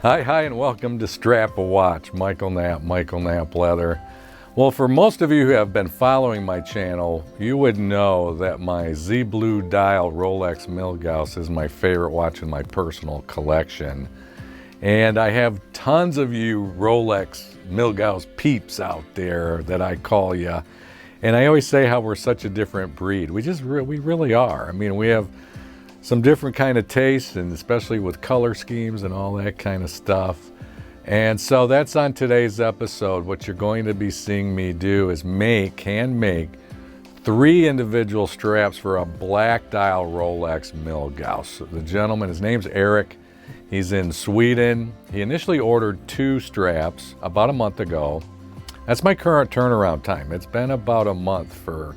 Hi, and welcome to Strap a Watch. Michael Knapp Leather. Well, for most of you who have been following my channel, you would know that my Z Blue Dial Rolex Milgauss is my favorite watch in my personal collection. And I have tons of you Rolex Milgauss peeps out there that I call you. And I always say how we're such a different breed. We really are. I mean, we have some different kind of tastes, and especially with color schemes and all that kind of stuff. And so that's on today's episode. What you're going to be seeing me do is hand make 3 individual straps for a black dial Rolex Milgauss. The gentleman, his name's Eric. He's in Sweden. He initially ordered 2 straps about a month ago. That's my current turnaround time. It's been about a month for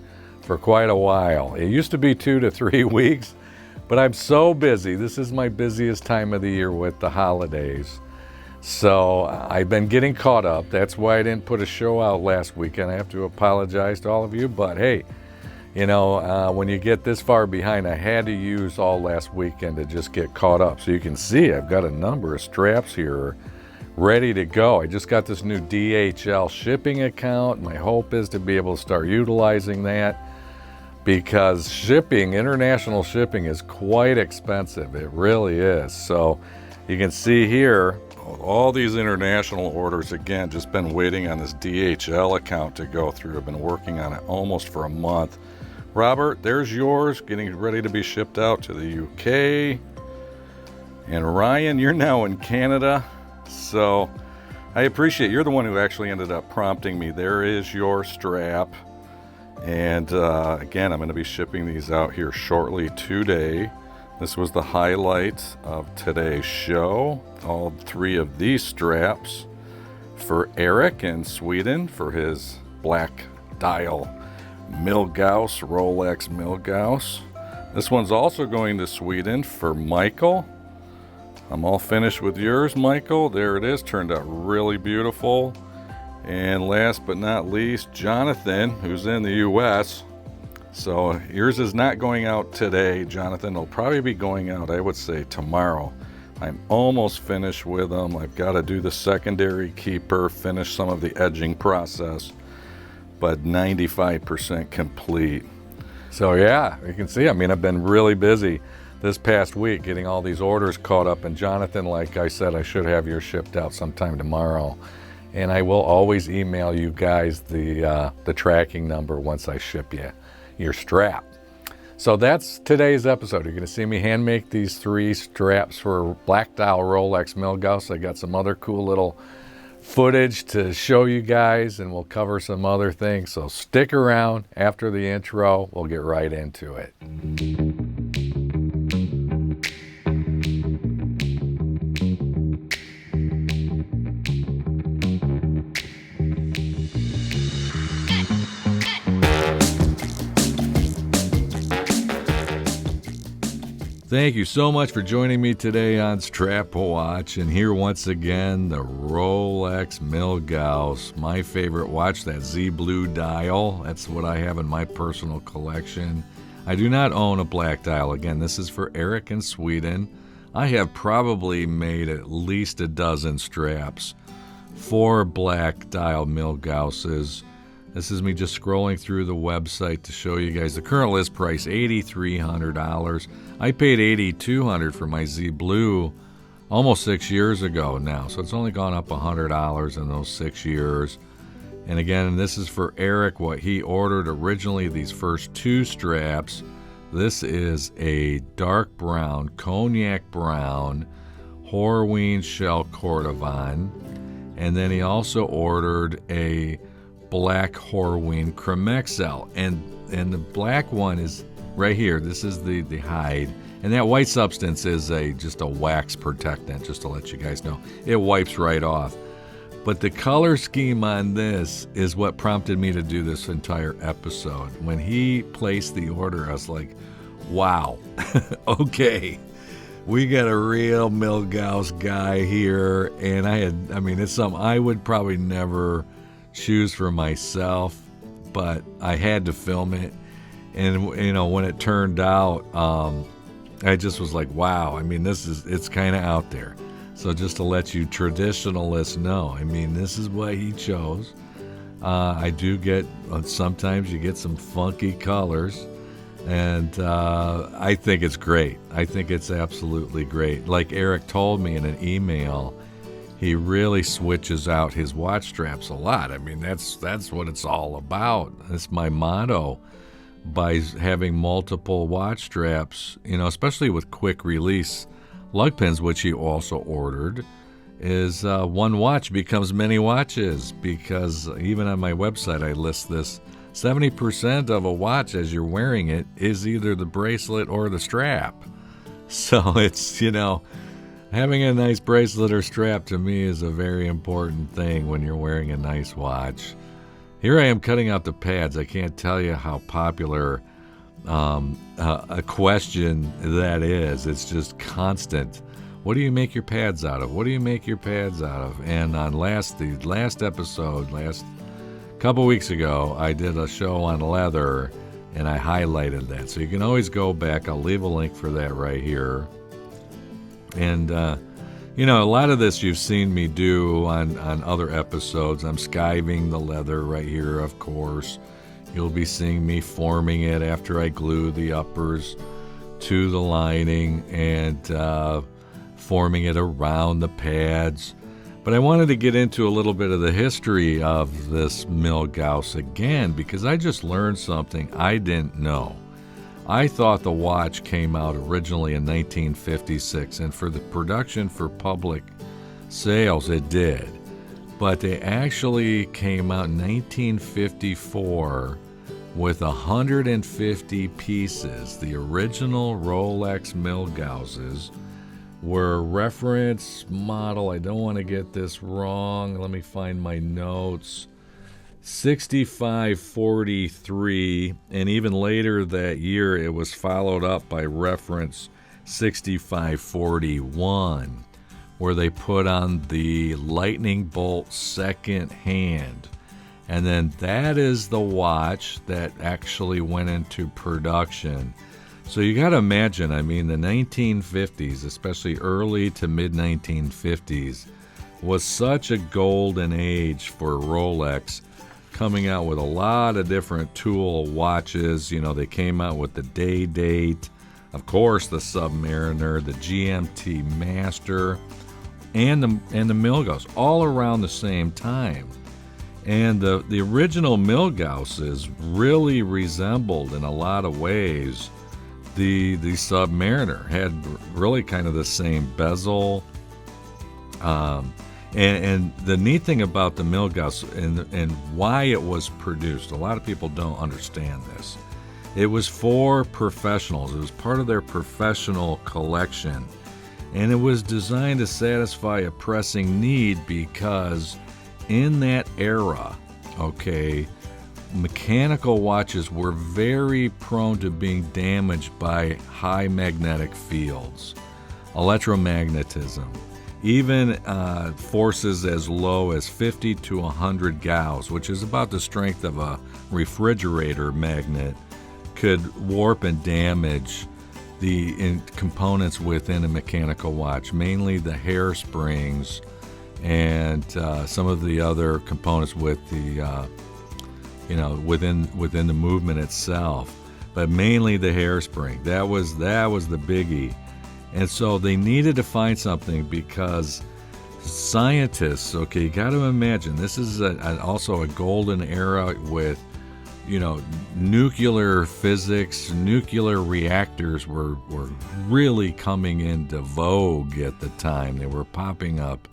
quite a while. It used to be 2 to 3 weeks. But I'm so busy. This is my busiest time of the year with the holidays. So I've been getting caught up. That's why I didn't put a show out last weekend. I have to apologize to all of you. But hey, when you get this far behind, I had to use all last weekend to just get caught up. So you can see I've got a number of straps here ready to go. I just got this new DHL shipping account. My hope is to be able to start utilizing that, because international shipping is quite expensive. It really is. So you can see here, all these international orders, again, just been waiting on this DHL account to go through. I've been working on it almost for a month. Robert, there's yours, getting ready to be shipped out to the UK. And Ryan, you're now in Canada. So I appreciate, you're the one who actually ended up prompting me. There is your strap. And again, I'm going to be shipping these out here shortly today. This was the highlight of today's show. All 3 of these straps for Eric in Sweden for his black dial Milgauss, Rolex Milgauss. This one's also going to Sweden for Michael. I'm all finished with yours, Michael. There it is. Turned out really beautiful. And last but not least, Jonathan, who's in the U.S. So yours is not going out today, Jonathan. It'll probably be going out, I would say, tomorrow. I'm almost finished with them. I've got to do the secondary keeper, finish some of the edging process, but 95% complete. So yeah, you can see, I've been really busy this past week getting all these orders caught up. And Jonathan, like I said, I should have yours shipped out sometime tomorrow. And I will always email you guys the tracking number once I ship you your strap. So that's today's episode. You're going to see me hand make these 3 straps for black dial Rolex Milgauss. I got some other cool little footage to show you guys, and we'll cover some other things. So stick around. After the intro, we'll get right into it. Thank you so much for joining me today on Strap a Watch, and here once again, the Rolex Milgauss, my favorite watch, that Z Blue dial. That's what I have in my personal collection. I do not own a black dial. Again, this is for Eric in Sweden. I have probably made at least a dozen straps for black dial Milgausses. This is me just scrolling through the website to show you guys the current list price, $8,300. I paid $8,200 for my Z Blue almost 6 years ago now, so it's only gone up $100 in those 6 years. And again, this is for Eric, what he ordered originally, these first 2 straps. This is a dark brown, cognac brown, Horween shell Cordovan. And then he also ordered a black Horween Chromexcel, and the black one is right here. This is the hide, and that white substance is just a wax protectant, just to let you guys know. It wipes right off. But the color scheme on this is what prompted me to do this entire episode. When he placed the order, I was like, wow, okay, we got a real Milgauss guy here. And it's something I would probably never choose for myself, but I had to film it. And when it turned out, I just was like, wow, it's kind of out there. So just to let you traditionalists know, I mean, this is what he chose. I do get, sometimes you get some funky colors, and I think it's great. I think it's absolutely great. Like Eric told me in an email, he really switches out his watch straps a lot. I mean, that's what it's all about. That's my motto. By having multiple watch straps, especially with quick release lug pins, which he also ordered, is one watch becomes many watches, because even on my website I list this: 70% of a watch as you're wearing it is either the bracelet or the strap. So it's, having a nice bracelet or strap to me is a very important thing when you're wearing a nice watch. Here I am cutting out the pads. I can't tell you how popular a question that is. It's just constant. What do you make your pads out of? What do you make your pads out of? And on the last episode, couple weeks ago, I did a show on leather, and I highlighted that. So you can always go back. I'll leave a link for that right here. And, a lot of this you've seen me do on other episodes. I'm skiving the leather right here, of course. You'll be seeing me forming it after I glue the uppers to the lining and forming it around the pads. But I wanted to get into a little bit of the history of this Milgauss again, because I just learned something I didn't know. I thought the watch came out originally in 1956, and for the production for public sales, it did. But they actually came out in 1954 with 150 pieces. The original Rolex Milgausses were reference model, I don't want to get this wrong, let me find my notes, 6543, and even later that year it was followed up by reference 6541, where they put on the lightning bolt second hand. And then that is the watch that actually went into production. So you got to imagine, I mean, the 1950s, especially early to mid 1950s, was such a golden age for Rolex, coming out with a lot of different tool watches. They came out with the Day Date, of course, the Submariner, the GMT Master, and the Milgauss, all around the same time. And the original Milgausses really resembled, in a lot of ways, the Submariner. Had really kind of the same bezel. And the neat thing about the Milgauss and why it was produced, a lot of people don't understand this. It was for professionals. It was part of their professional collection. And it was designed to satisfy a pressing need, because in that era, mechanical watches were very prone to being damaged by high magnetic fields, electromagnetism, even forces as low as 50 to 100 Gauss, which is about the strength of a refrigerator magnet, could warp and damage the components within a mechanical watch, mainly the hairsprings and some of the other components with the within the movement itself, but mainly the hairspring. That was the biggie. And so they needed to find something, because scientists, you got to imagine, this is also a golden era with, nuclear physics. Nuclear reactors were really coming into vogue at the time. They were popping up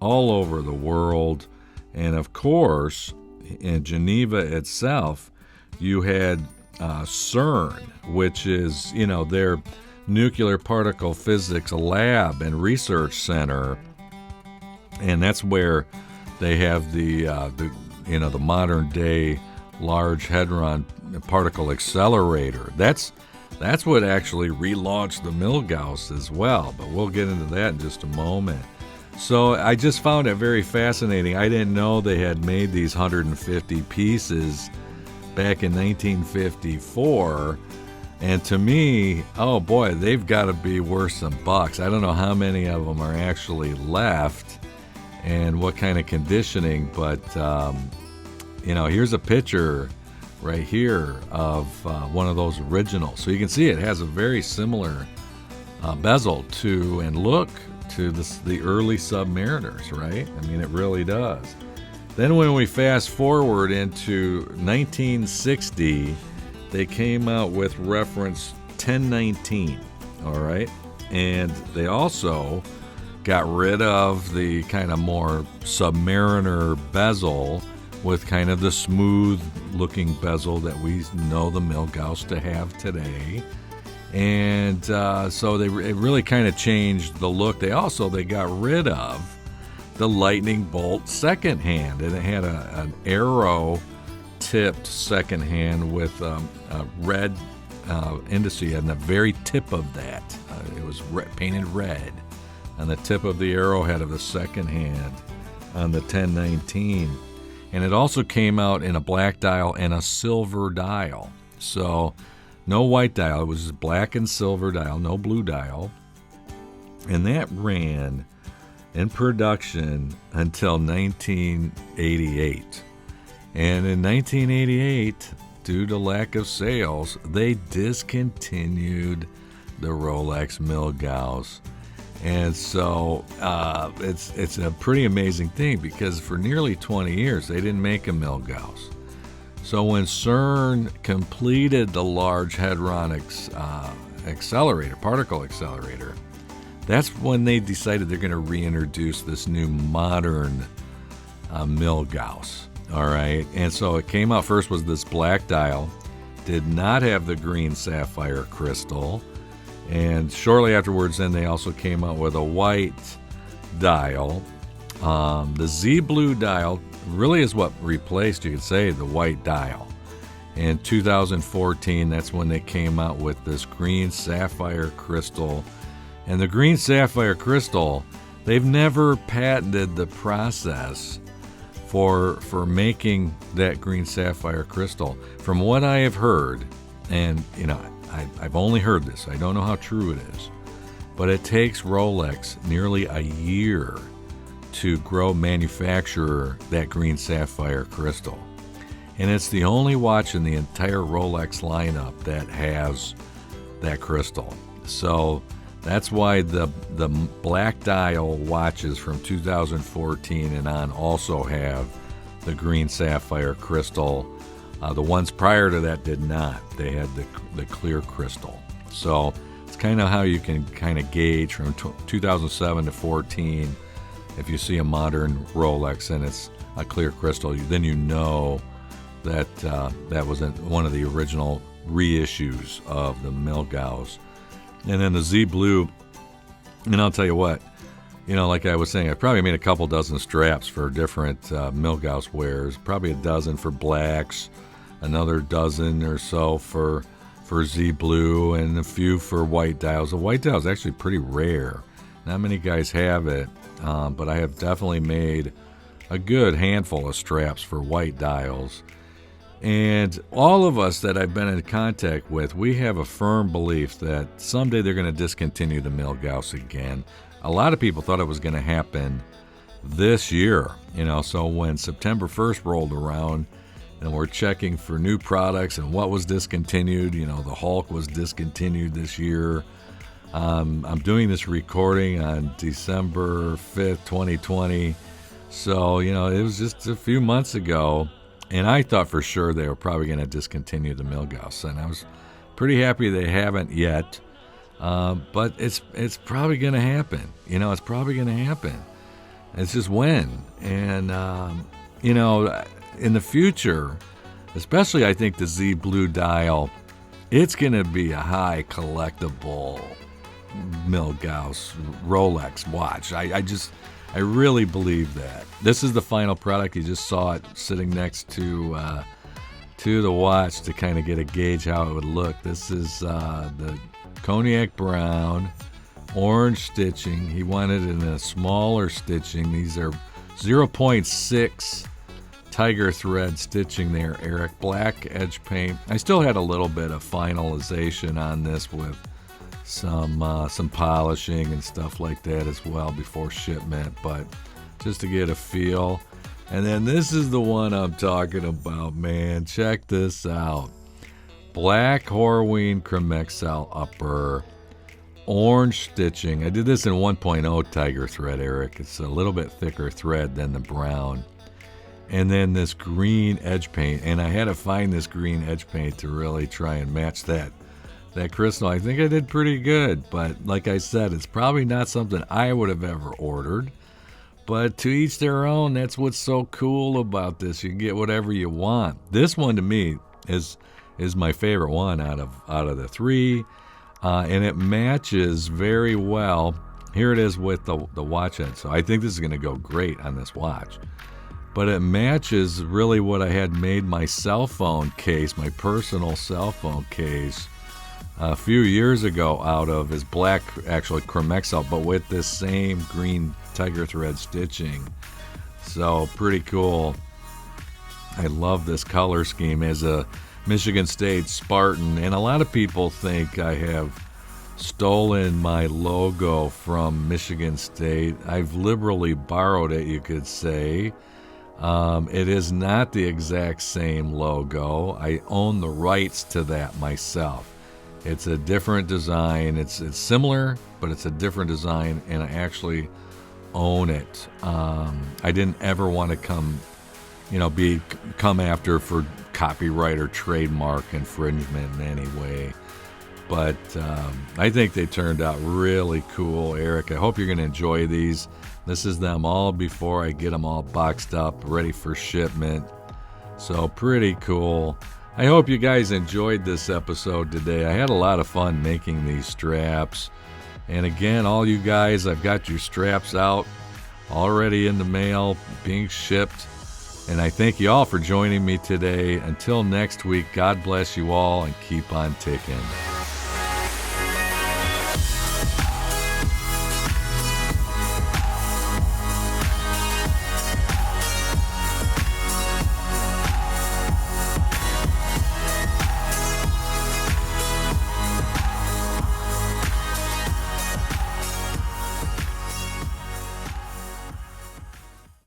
all over the world. And of course, in Geneva itself, you had CERN, which is, their nuclear particle physics lab and research center, and that's where they have the modern day Large Hadron Particle Accelerator. That's what actually relaunched the Milgauss as well, but we'll get into that in just a moment. So I just found it very fascinating. I didn't know they had made these 150 pieces back in 1954. And to me, oh boy, they've got to be worth some bucks. I don't know how many of them are actually left and what kind of conditioning, but here's a picture right here of one of those originals. So you can see it has a very similar bezel to and look to the early Submariners, right? I mean, it really does. Then when we fast forward into 1960, they came out with reference 1019, all right? And they also got rid of the kind of more Submariner bezel with kind of the smooth-looking bezel that we know the Milgauss to have today. And so it really kind of changed the look. They got rid of the lightning bolt second hand, and it had an arrow-tipped second hand with a red indice on the very tip of that. It was painted red on the tip of the arrowhead of the second hand on the 1019. And it also came out in a black dial and a silver dial. So no white dial, it was just black and silver dial, no blue dial. And that ran in production until 1988. And in 1988, due to lack of sales, they discontinued the Rolex Milgauss. And so it's a pretty amazing thing, because for nearly 20 years they didn't make a Milgauss. So when CERN completed the Large Hadron accelerator, particle accelerator, that's when they decided they're going to reintroduce this new modern Milgauss. All right, and so it came out first was this black dial, did not have the green sapphire crystal. And shortly afterwards, then they also came out with a white dial. The Z Blue dial really is what replaced, you could say, the white dial. In 2014, that's when they came out with this green sapphire crystal. And the green sapphire crystal, they've never patented the process for making that green sapphire crystal. From what I have heard, and I've only heard this, I don't know how true it is, but it takes Rolex nearly a year to manufacture that green sapphire crystal. And it's the only watch in the entire Rolex lineup that has that crystal. So that's why the black dial watches from 2014 and on also have the green sapphire crystal. The ones prior to that did not. They had the clear crystal. So it's kind of how you can kind of gauge from 2007 to 14. If you see a modern Rolex and it's a clear crystal, then you know that that was one of the original reissues of the Milgauss. And then the Z Blue, and I'll tell you what, like I was saying, I probably made a couple dozen straps for different Milgauss wares, probably a dozen for blacks, another dozen or so for Z Blue, and a few for white dials. The white dial is actually pretty rare. Not many guys have it, but I have definitely made a good handful of straps for white dials. And all of us that I've been in contact with, we have a firm belief that someday they're going to discontinue the Milgauss again. A lot of people thought it was going to happen this year, so when September 1st rolled around and we're checking for new products and what was discontinued, the Hulk was discontinued this year. I'm doing this recording on December 5th, 2020. So, it was just a few months ago. And I thought for sure they were probably going to discontinue the Milgauss, and I was pretty happy they haven't yet. But it's probably going to happen. It's probably going to happen. It's just when. And in the future, especially I think the Z Blue dial, it's going to be a high collectible Milgauss Rolex watch. I really believe that. This is the final product. You just saw it sitting next to the watch to kind of get a gauge how it would look. This is the cognac brown, orange stitching. He wanted it in a smaller stitching. These are 0.6 tiger thread stitching there, Eric. Black edge paint. I still had a little bit of finalization on this with some polishing and stuff like that as well before shipment, but just to get a feel. And then this is the one I'm talking about, man. Check this out. Black Horween Chromexcel upper, orange stitching. I did this in 1.0 tiger thread, Eric. It's a little bit thicker thread than the brown. And then this green edge paint, and I had to find this green edge paint to really try and match that crystal. I think I did pretty good, but like I said, it's probably not something I would have ever ordered. But to each their own. That's what's so cool about this. You can get whatever you want. This one to me is my favorite one out of the three, and it matches very well. Here it is with the watch end. So I think this is going to go great on this watch. But it matches really what I had made my cell phone case, my personal cell phone case, a few years ago out of. Is black, actually Chromexcel, but with this same green tiger thread stitching. So pretty cool. I love this color scheme as a Michigan State Spartan, and a lot of people think I have stolen my logo from Michigan State. I've liberally borrowed it, you could say. It is not the exact same logo. I own the rights to that myself. It's a different design. It's similar, but it's a different design, and I actually own it. I didn't ever want to come after for copyright or trademark infringement in any way. But I think they turned out really cool, Eric. I hope you're going to enjoy these. This is them all before I get them all boxed up, ready for shipment. So pretty cool. I hope you guys enjoyed this episode today. I had a lot of fun making these straps. And again, all you guys, I've got your straps out already in the mail, being shipped. And I thank you all for joining me today. Until next week, God bless you all and keep on ticking.